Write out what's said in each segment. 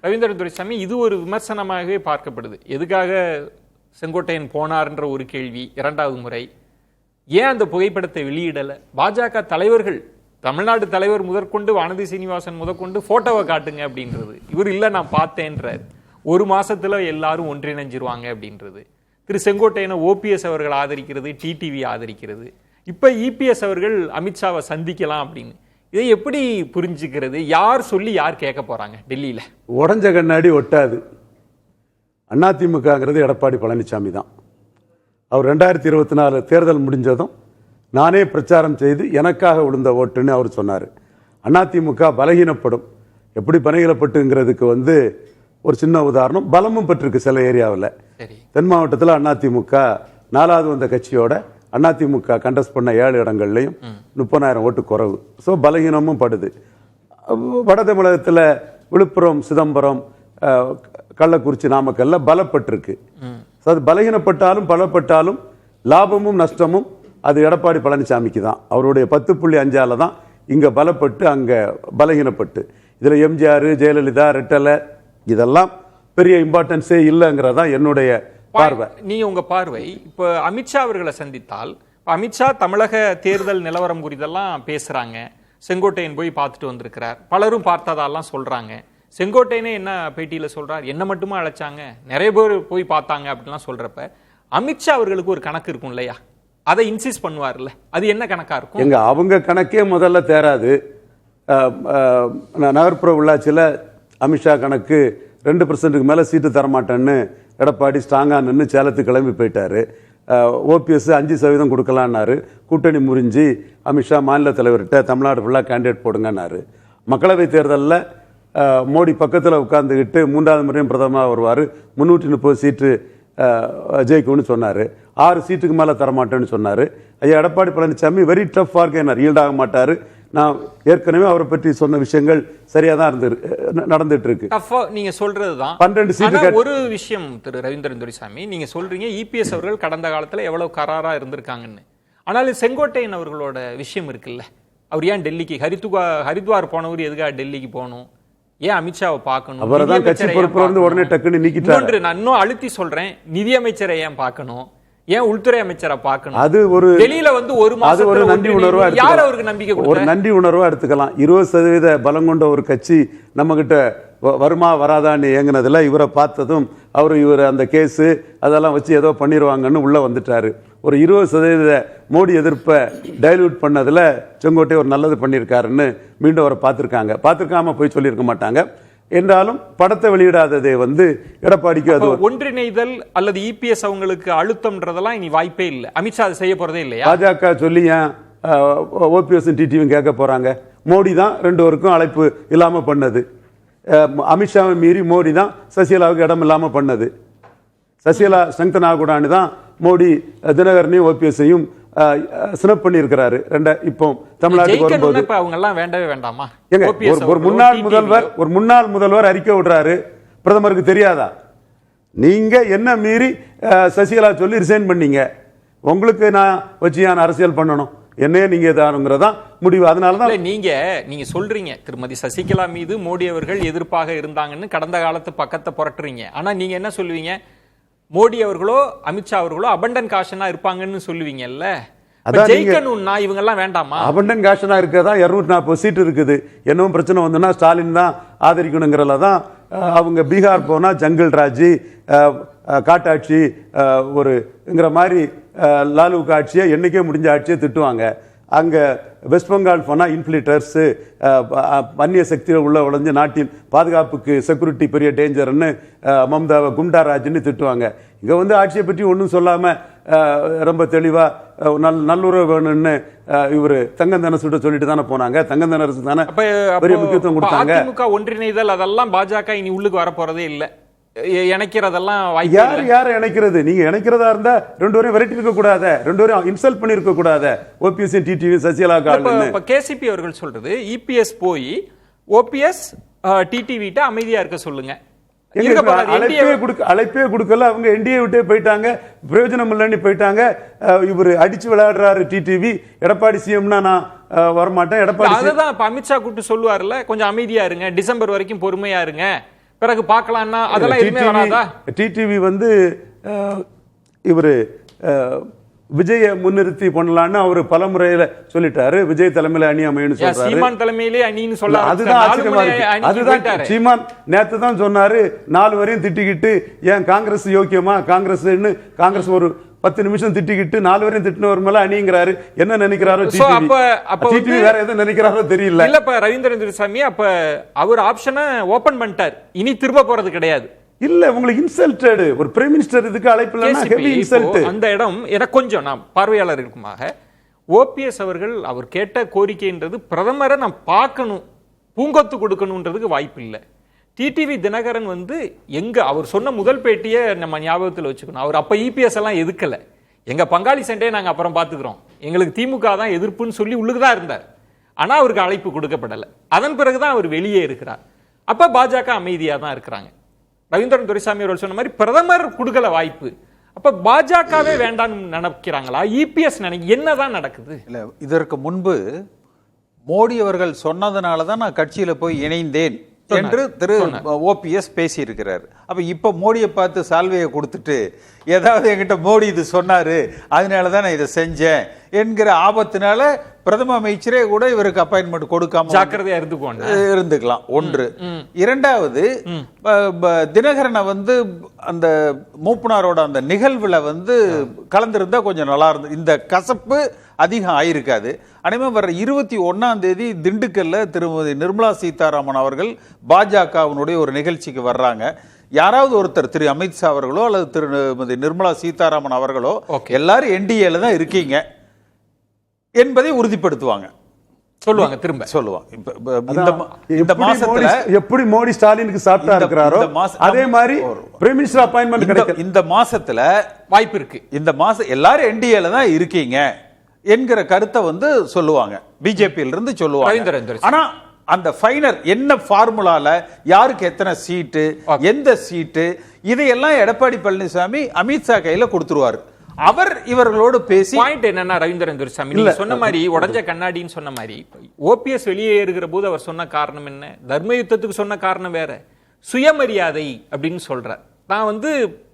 ரவீந்திரன் துரைசாமி, இது ஒரு விமர்சனமாகவே பார்க்கப்படுது. எதுக்காக செங்கோட்டையன் போனார்ன்ற ஒரு கேள்வி. இரண்டாவது முறை ஏன் அந்த புகைப்படத்தை வெளியிடல? பாஜக தலைவர்கள், தமிழ்நாடு தலைவர் முதற்கொண்டு வானதி சீனிவாசன் முதற்கொண்டு போட்டோவை காட்டுங்க அப்படின்றது. இவர் இல்ல நான் பார்த்தேன்றார். ஒரு மாசத்துல எல்லாரும் ஒன்றிணைஞ்சிருவாங்க அப்படின்றது. திரு செங்கோட்டையனை ஓபிஎஸ் அவர்கள் ஆதரிக்கிறது, டிடிவி ஆதரிக்கிறது. இப்ப இபிஎஸ் அவர்கள் அமித்ஷாவை சந்திக்கலாம் அப்படின்னு. இதை எப்படி புரிஞ்சுக்கிறது? யார் சொல்லி யார் கேட்க போறாங்க? டெல்லியில உடஞ்ச கண்ணாடி ஒட்டாது. அதிமுகங்கிறது எடப்பாடி பழனிசாமி தான். அவர் 2024 தேர்தல் முடிஞ்சதும் நானே பிரச்சாரம் செய்து எனக்காக விழுந்த ஓட்டுன்னு அவர் சொன்னார். அதிமுக பலகீனப்படும். எப்படி பலகீனப்பட்டுங்கிறதுக்கு ஒரு சின்ன உதாரணம், பலமும் பெற்றிருக்கு சில ஏரியாவில். தென் மாவட்டத்தில் அதிமுக 4வது வந்த கட்சியோட அதிமுக கண்டஸ்ட் பண்ண 7 இடங்கள்லையும் 30,000 ஓட்டு குறைவு. ஸோ பலகீனமும் படுது. வட தமிழகத்தில் விழுப்புரம், சிதம்பரம், கள்ளக்குறிச்சி, நாமக்கல்ல பலப்பட்டிருக்கு. அது பலகீனப்பட்டாலும் பலப்பட்டாலும் லாபமும் நஷ்டமும் அது எடப்பாடி பழனிசாமிக்கு தான். அவருடைய 10.5 தான் இங்க பலப்பட்டு அங்க பலகீனப்பட்டு. இதுல எம்ஜிஆர், ஜெயலலிதா, ரெட்டலை இதெல்லாம் பெரிய இம்பார்ட்டன்ஸே இல்லைங்கிறதான் என்னுடைய பார்வை. நீ உங்க பார்வை. இப்ப அமித்ஷா அவர்களை சந்தித்தால், அமித்ஷா தமிழக தேர்தல் நிலவரம் குறித்தெல்லாம் பேசுறாங்க. செங்கோட்டையன் போய் பார்த்துட்டு வந்திருக்கிறார். பலரும் பார்த்ததெல்லாம் சொல்றாங்க. செங்கோட்டையனே என்ன பேட்டியில சொல்றார், என்ன மட்டுமா அழைச்சாங்க, நிறைய பேர் போய் பார்த்தாங்க அப்படின்லாம் சொல்றப்ப அமித்ஷா அவர்களுக்கு ஒரு கணக்கு இருக்கும் இல்லையா? அதை இன்சிஸ்ட் பண்ணுவார்ல, அது என்ன கணக்கா இருக்கும்? எங்க அவங்க கணக்கே முதல்ல தேராது. நகர்ப்புற உள்ளாட்சியில் அமித்ஷா கணக்கு 2% மேல சீட்டு தரமாட்டேன்னு எடப்பாடி ஸ்ட்ராங்கா நின்று சேலத்துக்கு கிளம்பி போயிட்டாரு. ஓபிஎஸ் 5% கொடுக்கலான்னாரு. கூட்டணி முறிஞ்சி அமித்ஷா மாநில தலைவர்கிட்ட தமிழ்நாடு ஃபுல்லாக கேண்டிடேட் போடுங்கன்னாரு. மக்களவை தேர்தலில் மோடி பக்கத்தில் உட்கார்ந்துக்கிட்டு 3வது முறையும் பிரதமராக வருவார், 330 சீட்டு ஜெயிக்கும்னு சொன்னார். 6 சீட்டுக்கு மேலே தரமாட்டேன்னு சொன்னார். ஐயா எடப்பாடி பழனிசாமி வெரி டஃப் பார்கெனர், ஈல்டாக மாட்டார். நான் ஏற்கனவே அவரை பற்றி சொன்ன விஷயங்கள் சரியா தான் நடந்துட்டு இருக்கு. நீங்க சொல்றதுதான் 12 சீட்டு. ஒரு விஷயம் திரு ரவீந்திரன் துரைசாமி, நீங்க சொல்றீங்க இபிஎஸ் அவர்கள் கடந்த காலத்துல எவ்வளவு கராரா இருந்திருக்காங்கன்னு. ஆனால் செங்கோட்டையன் அவர்களோட விஷயம் இருக்குல்ல, அவர் ஏன் டெல்லிக்கு ஹரித்வார் போனவர் எதுக்காக டெல்லிக்கு போகணும்? ஏன் அமித்ஷாவை பார்க்கணும்? அவர்தான் கட்சி பொறுப்புல இருந்து உடனே டக்குன்னு நீக்கிட்டாரு. நான் இன்னும் அழுத்தி சொல்றேன், நிதியமைச்சரை ஏன் பார்க்கணும்? ஏன் உள்துறை அமைச்சரை பார்க்கணும்? அது ஒரு டெல்லியில ஒரு மாசம் ஒரு நன்றி உணர்வா, யார் அவருக்கு நம்பிக்கை ஒரு நன்றி உணர்வா எடுத்துக்கலாம். 20% பலம் கொண்ட ஒரு கட்சி நம்ம கிட்ட வருமா வராதான்னு இயங்குனதுல இவரை பார்த்ததும் இவர் அந்த கேஸு அதெல்லாம் வச்சு ஏதோ பண்ணிடுவாங்கன்னு உள்ள வந்துட்டாரு. ஒரு 20% மோடி எதிர்ப்பை டைல்யூட் பண்ணதுல செங்கோட்டை ஒரு நல்லது பண்ணியிருக்காருன்னு மீண்டும் அவரை பார்த்துருக்காம போய் சொல்லியிருக்க மாட்டாங்க. என்றாலும் படத்தை வெளியிடாததே எடப்பாடிக்கு அது ஒன்றிணைதல் அல்லது இபிஎஸ் அவங்களுக்கு அழுத்தம்ன்றதெல்லாம் இனி வாய்ப்பே இல்லை. அமித்ஷா அதை செய்ய போறதே இல்லையா? பாஜக சொல்லி ஏன் ஓபிஎஸ் டிடிவியும் கேட்க போறாங்க? மோடி தான் 2 பேருக்கும் அழைப்பு இல்லாம பண்ணது. அமித்ஷாவை மீறி மோடி தான் சசிகலாவுக்கு இடம் இல்லாம பண்ணது. சசிகலா ஸ்ட்ரெங்தன் ஆகக்கூடாது தான் மோடி தினகரனையும் ஓபிஎஸ்ஸையும் சினப் பண்ணி இருக்கிறாரு. இப்போ தமிழ்நாட்டுக்கு வரும்போது அவங்க எல்லாம் வேண்டவே வேண்டாமா? ஒரு முன்னாள் முதல்வர் அறிக்கை விடுறாரு, பிரதமருக்கு தெரியாதா? நீங்க என்ன மீறி சசிகலா சொல்லி ரிசைன் பண்ணீங்க, உங்களுக்கு நான் வச்சியான அரசியல் பண்ணணும், என்னையே நீங்க தானுங்கிறதா முடிவு. அதனாலதான் நீங்க சொல்றீங்க திருமதி சசிகலா மீது மோடி அவர்கள் எதிர்ப்பாக இருந்தாங்கன்னு கடந்த காலத்து பக்கத்தை புரட்டுறீங்க. ஆனா நீங்க என்ன சொல்லுவீங்க? மோடி அவர்களோ அமித்ஷா அவர்களோ அபண்டன் காஷனா இருப்பாங்கன்னு சொல்லுவீங்கல்ல. ஜெயிக்கணும்னா இவங்க எல்லாம் வேண்டாமா? அபண்டன் காஷனா இருக்கதா 240 சீட் இருக்குது. என்னவும் பிரச்சனை வந்துன்னா ஸ்டாலின் தான் ஆதரிக்கணுங்கிறதுல தான் அவங்க பீகார் போனா ஜங்கிள் ராஜி, காட்டாட்சி ஒருங்கிற மாதிரி லாலுவுக்கு ஆட்சியை என்னைக்கே முடிஞ்ச ஆட்சியை திட்டுவாங்க. அங்க வெஸ்ட் பெங்கால் போனா இன்ஃபிலிட்டர்ஸ் அந்நிய சக்தியில் உள்ள உழைஞ்ச நாட்டின் பாதுகாப்புக்கு செக்யூரிட்டி பெரிய டேஞ்சர்னு மம்தாவை குண்டா ராஜ்னு திட்டுவாங்க. இங்க ஆட்சியை பற்றி ஒன்றும் சொல்லாம ரொம்ப தெளிவா நல்லுறவு வேணும்னு இவரு தங்கந்தனசு சொல்லிட்டு தானே போனாங்க. தங்கந்தனசு தானே பெரிய முக்கியத்துவம் கொடுத்தாங்க. அதிமுக ஒன்றிணைதல் அதெல்லாம் பாஜக இனி உள்ளுக்கு வரப்போறதே இல்லை. இணைக்கிறதெல்லாம் யார் இணைக்கிறது? நீங்க இணைக்கிறதா இருந்தா 2 பேரும் விரட்டி இருக்க கூடாது, 2 பேரும் இன்சல்ட் பண்ணி இருக்க கூடாது. ஓபிஎஸ் டிடிவி சசிகலா கேசிபி அவர்கள் சொல்றது இபிஎஸ் போய் ஓபிஎஸ் டிடிவி அமைதியா இருக்க சொல்லுங்க. அழைப்பே கொடுக்கல. அவங்க என்டிஏ விட்டே போயிட்டாங்க, பிரயோஜனம் இல்லைன்னு போயிட்டாங்க. இவரு அடிச்சு விளையாடுறாரு டிடிவி. எடப்பாடி சிஎம்னா நான் வரமாட்டேன். எடப்பாடி அதுதான் அமித்ஷா கூப்பிட்டு சொல்லுவார்ல, கொஞ்சம் அமைதியா இருங்க, டிசம்பர் வரைக்கும் பொறுமையா இருங்க, பிறகு பார்க்கலாம்னா அதெல்லாம் எதுவுமே வராதா? டிடிவி வந்து இவரு விஜய முன்னிறுத்தி பண்ணலான்னு அவரு பல முறையில சொல்லிட்டாரு. விஜய் தலைமையில அணி அமையன்னு சொல்றாரு. சீமான் தலைமையிலே அணின்னு சொல்ல அதுதான் ஆச்சரியமா இருக்கு. அதுதான் சீமான் நேத்து தான் சொன்னாரு, 4 வரையும் திட்டிக்கிட்டு ஏன் காங்கிரஸ் யோக்கியமா, காங்கிரஸ் ஒரு 10 நிமிஷம் திட்டிக்கிட்டு 4 வரையும் திட்டினவர் மேல அணிங்கிறாரு. என்ன நினைக்கிறாரோ டிடிவி வேற எதுவும் நினைக்கிறாரோ தெரியல. இல்ல ரவீந்திரன் துரைசாமி அப்ப அவர் ஆப்ஷனை ஓபன் பண்ணிட்டார், இனி திரும்ப போறது கிடையாது. இல்ல உங்களுக்கு இன்சல்டட் ஒரு பிரைம் மினிஸ்டர் இதுக்கு அழைப்பு இல்லைன்னா ஹெவி இன்சல்ட். அந்த இடம் எனக்கு கொஞ்சம் நான் பார்வையாளர்களுக்குமாக ஓபிஎஸ் அவர்கள் அவர் கேட்ட கோரிக்கைன்றது பிரதமரை நான் பார்க்கணும், பூங்கொத்து கொடுக்கணும்ன்றதுக்கு வாய்ப்பு இல்லை. டிடிவி தினகரன் வந்து எங்க அவர் சொன்ன முதல் பேட்டியை நம்ம ஞாபகத்தில் வச்சுக்கணும். அவர் அப்ப இபிஎஸ் எல்லாம் எதுக்கல, எங்க பங்காளி சண்டையை நாங்க அப்புறம் பாத்துக்கிறோம், எங்களுக்கு திமுக தான் எதிர்ப்புன்னு சொல்லி உள்ளுக்குதான் இருந்தார். ஆனா அவருக்கு அழைப்பு கொடுக்கப்படலை. அதன் பிறகுதான் அவர் வெளியே இருக்கிறார். அப்ப பாஜக அமைதியா தான் இருக்கிறாங்க. ரவீந்திரன் துரைசாமி அவர்கள் சொன்ன மாதிரி பிரதமர் கொடுக்கல வாய்ப்பு. அப்ப பாஜகவே வேண்டாம்னு நினைக்கிறாங்களா? இபிஎஸ் என்னதான் நடக்குது? இல்ல, இதற்கு முன்பு மோடி அவர்கள் சொன்னதுனாலதான் நான் கட்சியில போய் இணைந்தேன் என்று திரு ஓபிஎஸ் பேசி இருக்கிறார். அப்ப இப்ப மோடியை பார்த்து சால்வையை கொடுத்துட்டு ஏதாவது என்கிட்ட மோடி இது சொன்னாரு அதனாலதான் நான் இதை செஞ்சேன் என்கிற ஆபத்தினால பிரதம அமைச்சரே கூட இவருக்கு அப்பாயின்மெண்ட் கொடுக்காம ஜாக்கிரதையா இருந்துக்கலாம். ஒன்று. இரண்டாவது, தினகரனை வந்து அந்த மூப்பனாரோட அந்த நிகழ்வுல வந்து கலந்திருந்தா கொஞ்சம் நல்லா இருந்தது. இந்த கசப்பு அதிகம் ஆயிருக்காது. அதே வர 21ஆம் தேதி திண்டுக்கல்ல திருமதி நிர்மலா சீதாராமன் அவர்கள் பாஜகவினுடைய ஒரு நிகழ்ச்சிக்கு வர்றாங்க. யாராவது ஒருத்தர் திரு அமித்ஷா அவர்களோ அல்லது திருமதி நிர்மலா சீதாராமன் அவர்களோ எல்லாரும் என்டிஏல தான் இருக்கீங்க என்பதை உறுதிப்படுத்துவாங்க, சொல்லுவாங்க, திரும்ப சொல்லுவாங்க. இந்த மாசத்துல எப்படி மோடி ஸ்டாலினுக்கு சாப்பிட்டா இருக்கிறாரோ அதே மாதிரி பிரைம் மினிஸ்டர் அப்பாயின்மெண்ட் கிடைக்கும். இந்த மாசத்துல வாய்ப்பு இருக்கு. இந்த மாசம் எல்லாரும் என்டிஏல தான் இருக்கீங்க என்கிற கருத்தை வந்து சொல்லுவாங்க, பிஜேபியில இருந்து சொல்லுவாங்க. ஆனா அந்த ஃபைனல் என்ன ஃபார்முலால யாருக்கு எத்தனை சீட்டு, எந்த சீட்டு, இதையெல்லாம் எடப்பாடி பழனிசாமி அமித்ஷா கையில கொடுத்துருவாரு. அவர் இவர்களோடு பேசி பாயிண்ட் என்னன்னா ரவீந்திரன் துரைசாமி நீங்க சொன்ன மாதிரி உடஞ்ச கண்ணாடின்னு சொன்ன மாதிரி ஓபிஎஸ் வெளியே ஏறுகிற போது அவர் சொன்ன காரணம் என்ன? தர்ம யுத்தத்துக்கு சொன்ன காரணம் வேற, சுயமரியாதை அப்படின்னு சொல்றார். நான் வந்து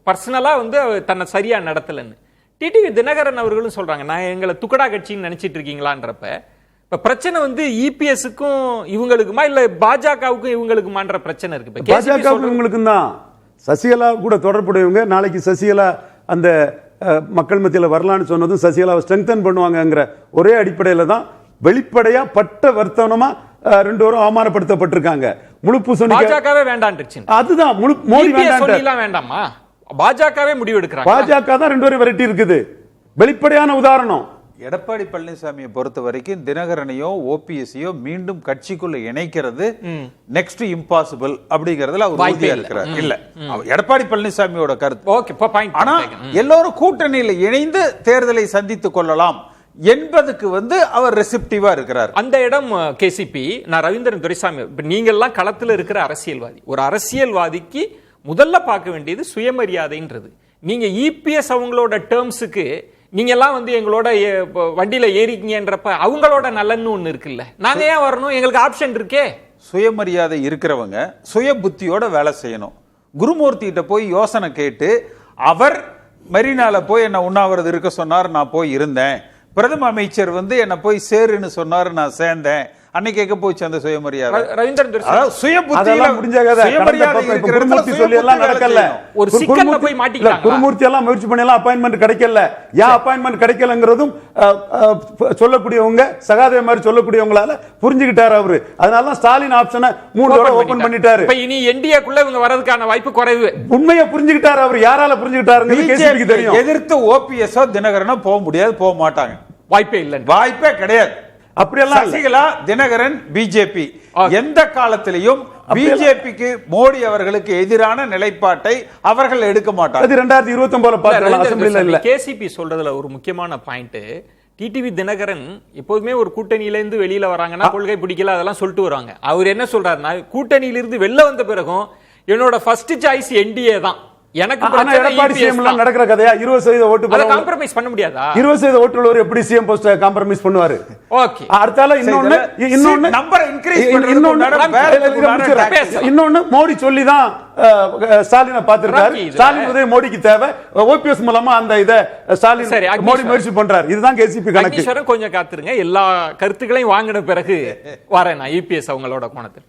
பர்சனலா வந்து தன்னை சரியா நடத்தலன்னு. டிடிவி தினகரன் அவர்களும் சொல்றாங்க, நான் எங்களை துக்கடா கட்சின்னு நினைச்சிட்டு இருக்கீங்களான்றப்ப இப்ப பிரச்சனை வந்து இபிஎஸ்க்கும் இவங்களுக்குமா இல்ல பாஜகவுக்கும் இவங்களுக்குமான்ற பிரச்சனை இருக்கு. பாஜகவுக்கும் இவங்களுக்கும் தான். சசிகலா கூட தொடர்புடையவங்க நாளைக்கு சசிகலா அந்த மக்கள் மத்தியில் வரலான்னு சொன்னதும் சசிகலாவை ஸ்ட்ரெங்தன் பண்ணுவாங்கங்கிற ஒரே அடிப்படையில தான் வெளிப்படையா பட்ட வர்த்தனமா 2 பேரும் அவமானப்படுத்தப்பட்டிருக்காங்க. முழு பூசணி பாஜகவே வேண்டான்றுச்சு. அதுதான் முழு மோடி வேண்டாமா, பாஜகவே முடிவு எடுக்கிறாங்க. பாஜக தான் 2 பேரும் விரட்டி இருக்குது. வெளிப்படையான உதாரணம். எடப்பாடி பழனிசாமியை பொறுத்த வரைக்கும் தினகரனையோ ஓபிஎஸ்ஸையோ மீண்டும் கட்சிக்குள்ள இணைக்கிறது நெக்ஸ்ட் இம்பாசிபிள் அப்படிங்கறதுல அவர் உறுதியா இருக்கிறார். இல்ல எடப்பாடி பழனிசாமியோட கருத்து. ஆனா எல்லாரும் கூட்டணியில இணைந்து தேர்தலை சந்தித்துக் கொள்ளலாம் என்பதுக்கு வந்து அவர் ரெசிப்டிவா இருக்கிறார். அந்த இடம் கேசிபி. நான் ரவீந்திரன் துரைசாமி, நீங்க எல்லாம் களத்துல இருக்கிற அரசியல்வாதி, ஒரு அரசியல்வாதிக்கு முதல்ல பார்க்க வேண்டியது சுயமரியாதைன்றது. நீங்க இபிஎஸ் அவங்களோட டேர்ம்ஸுக்கு நீங்க எல்லாம் வந்து எங்களோட வண்டியில ஏறிக்கீங்கன்றப்ப அவங்களோட நலன்னு ஒண்ணு இருக்குல்ல, நாங்க ஏன் வரணும், எங்களுக்கு ஆப்ஷன் இருக்கே. சுயமரியாதை இருக்கிறவங்க சுய புத்தியோட வேலை செய்யணும். குருமூர்த்தி கிட்ட போய் யோசனை கேட்டு அவர் மெரினால போய் என்ன உண்ணாவிரதம் இருக்க சொன்னார், நான் போய் இருந்தேன். பிரதம அமைச்சர் வந்து என்ன போய் சேருன்னு சொன்னாரு, நான் சேர்ந்தேன். அன்னைக்கு கேட்க போச்சு அந்த சுயமரியாதை. ரவீந்திரன் குருமூர்த்தி எல்லாம் முயற்சி பண்ணலாம், அப்பாயின்மெண்ட் கிடைக்கல. ஏன் அப்பாயின்மெண்ட் கிடைக்கலங்கிறதும் சொல்லக்கூடியவங்க சகாதேவ மாதிரி சொல்லக்கூடியவங்களால புரிஞ்சுக்கிட்டாரு அவரு. அதனால ஸ்டாலின் ஆப்ஷனை 3 தடவை ஓபன் பண்ணிட்டாரு. இனி என்டிஏக்குள்ள இவங்க வரதுக்கான வாய்ப்பு குறைவு. உண்மையை புரிஞ்சுக்கிட்டாரு அவர். யாரால புரிஞ்சுக்கிட்டாரு? தெரியும். எதிர்த்து ஓபிஎஸ் தினகரனோ போக முடியாது, போக மாட்டாங்க. வாய்ப்பே இல்லை, வாய்ப்பே கிடையாது. அப்படியெல்லாம் சசிகலா, தினகரன், பிஜேபி எந்த காலத்திலையும் பிஜேபிக்கு மோடி அவர்களுக்கு எதிரான நிலைப்பாட்டை அவர்கள் எடுக்க மாட்டாங்க. 2029 கேசிபி சொல்றதுல ஒரு முக்கியமான பாயிண்ட், டிடிவி தினகரன் எப்போதுமே ஒரு கூட்டணியில இருந்து வெளியில வராங்கன்னா கொள்கை பிடிக்கல அதெல்லாம் சொல்லிட்டு வராங்க. அவர் என்ன சொல்றாருன்னா, கூட்டணியிலிருந்து வெளில வந்த பிறகும் என்னோட ஃபர்ஸ்ட் சாய்ஸ் என்டிஏ தான், எனக்கு ஆனா பிரச்சனை எடப்பாடி EPS சிஎம் எல்லாம் தான். நடக்கிற கதையா? 20% ஓட்டு அதை பலம் காம்ப்ரமைஸ் பண்ண முடியாதா? 20% ஓட்டு உள்ளவர் எப்படி சிஎம் போஸ்ட் காம்ப்ரமைஸ் பண்ணுவாரு? ஓகே. அடுத்தால இன்னொன்னு நம்பரை increase இன்னொன்னு பண்றதுக்கு இன்னொன்னு மோடி சொல்லி தான் ஸ்டாலினை பார்த்திருக்காரு. ராக்கி, இதுல- ஸ்டாலின் உதவி மோடிக்கு தேவை. ஓபிஎஸ் மூலமா அந்த இத ஸ்டாலின் சரி, அக்னீஸ்வரன். மோடி முயற்சி பண்றாரு. இதுதான் கேசிபி கணக்கு. அக்னீஸ்வரன் கொஞ்சம் காத்துருங்க, எல்லா கருத்துக்களையும் வாங்கின பிறகு வரேன் நான் EPS அவங்களோட கோணத்தில்.